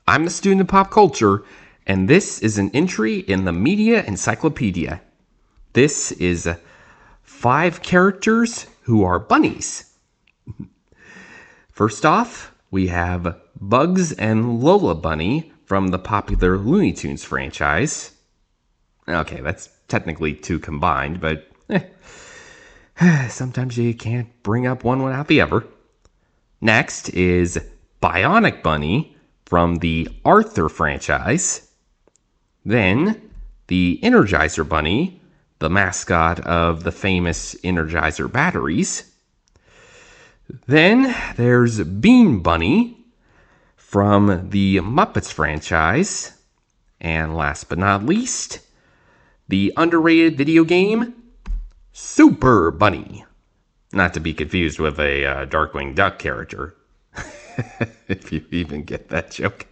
I'm the student of pop culture, and this is an entry in the Media Encyclopedia. This is 5 characters who are bunnies. First off, we have Bugs and Lola Bunny from the popular Looney Tunes franchise. Okay, that's technically 2 combined, but sometimes you can't bring up one without the other. Next is Bionic Bunny from the Arthur franchise. Then the Energizer Bunny, the mascot of the famous Energizer batteries. Then there's Bean Bunny from the Muppets franchise. And last but not least, the underrated video game, Super Bunny. Not to be confused with a Darkwing Duck character. If you even get that joke.